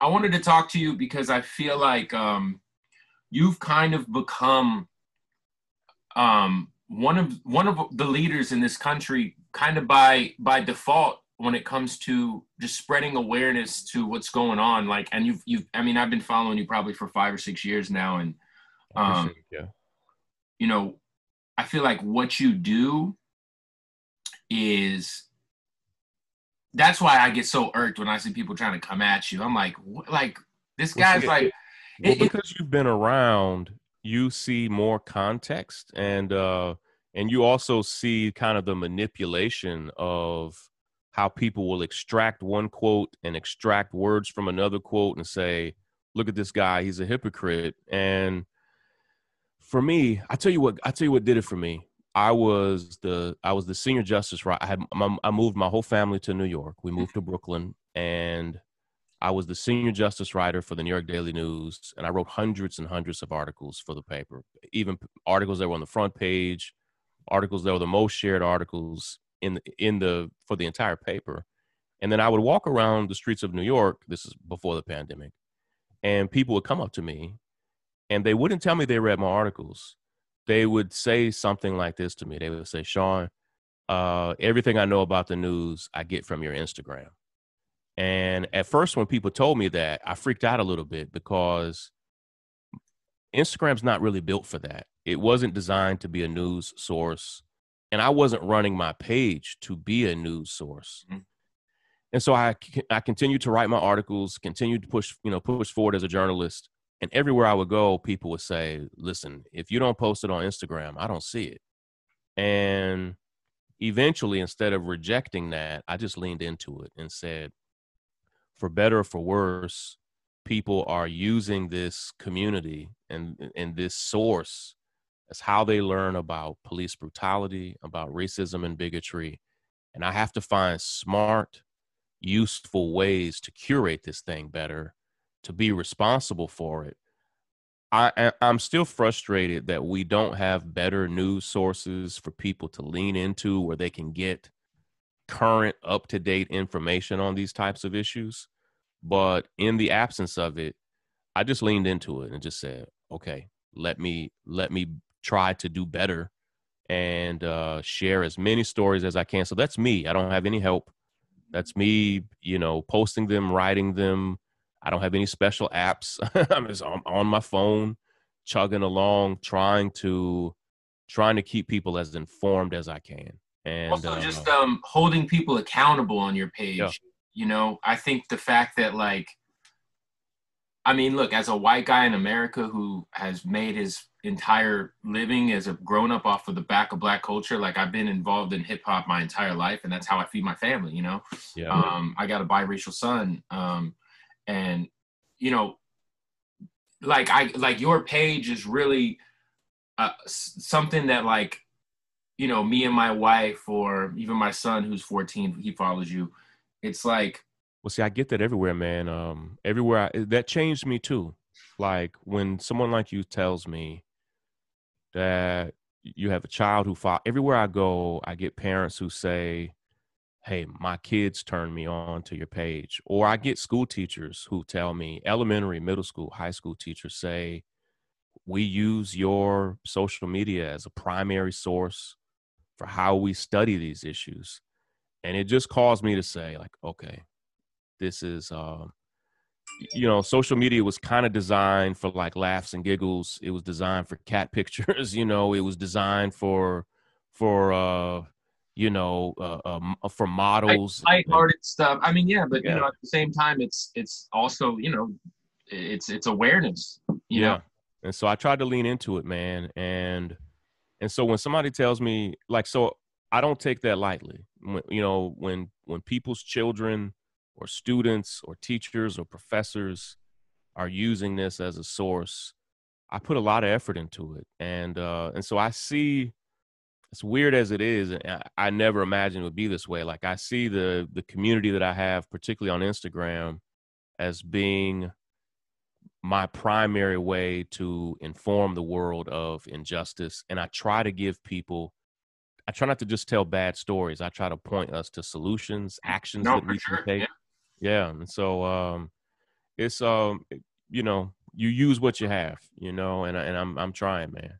I wanted to talk to you because I feel like you've kind of become one of the leaders in this country, kind of by default when it comes to just spreading awareness to what's going on. Like, and you've I mean, I've been following you probably for 5 or 6 years now, and Appreciate it. Yeah. you know, I feel like what you do is that's why I get so irked when I see people trying to come at you. I'm like, like this Well, guy's see, like, because you've been around, you see more context, and you also see kind of the manipulation of how people will extract one quote and extract words from another quote and say, "Look at this guy; he's a hypocrite." And for me, I tell you what did it for me. I was the senior justice, right? I moved my whole family to New York. We moved to Brooklyn, and I was the senior justice writer for the New York Daily News, and I wrote hundreds and hundreds of articles for the paper, even articles that were on the front page, articles that were the most shared articles for the entire paper. And then I would walk around the streets of New York. This is before the pandemic, and people would come up to me, and they wouldn't tell me they read my articles. They would say something like this to me. They would say, "Shaun, everything I know about the news, I get from your Instagram." And at first, when people told me that, I freaked out a little bit because Instagram's not really built for that. It wasn't designed to be a news source, and I wasn't running my page to be a news source. Mhm. And so I continued to write my articles, continued to push forward as a journalist. And everywhere I would go, people would say, "Listen, if you don't post it on Instagram, I don't see it." And eventually, instead of rejecting that, I just leaned into it and said, for better or for worse, people are using this community and this source as how they learn about police brutality, about racism and bigotry. And I have to find smart, useful ways to curate this thing better, to be responsible for it. I'm still frustrated that we don't have better news sources for people to lean into where they can get current, up-to-date information on these types of issues. But in the absence of it, I just leaned into it and just said, okay, let me try to do better and share as many stories as I can. So that's me. I don't have any help. That's me, posting them, writing them. I don't have any special apps. I'm just on my phone, chugging along, trying to keep people as informed as I can. And also just holding people accountable on your yeah, page. I think the fact that, like, I mean, look, as a white guy in America who has made his entire living as a grown up off of the back of Black culture, like, I've been involved in hip hop my entire life, and that's how I feed my family. yeah. I got a biracial son, and you know, like your page is really something that, like, me and my wife, or even my son who's 14, he follows you. It's like, Well, see, I get that everywhere, man. Everywhere that changed me too. Like when someone like you tells me that you have a child who fought. Everywhere I go, I get parents who say, "Hey, my kids turned me on to your page," or I get school teachers who tell me, elementary, middle school, high school teachers say, "We use your social media as a primary source for how we study these issues," and it just caused me to say, like, okay, this is social media was kind of designed for like laughs and giggles. It was designed for cat pictures. It was designed for for models. lighthearted stuff. I mean, yeah, but Yeah, at the same time, it's also, it's awareness. yeah. And so I tried to lean into it, man. And so when somebody tells me, like, so I don't take that lightly. When people's children or students or teachers or professors are using this as a source, I put a lot of effort into it. And so I see, as weird as it is, and I never imagined it would be this way. Like, I see the community that I have, particularly on Instagram, as being my primary way to inform the world of injustice. And I try not to just tell bad stories. I try to point us to solutions, actions No, that for we can sure. take. Yeah. Yeah. And so it's you know, you use what you have, you know, and I'm trying, man.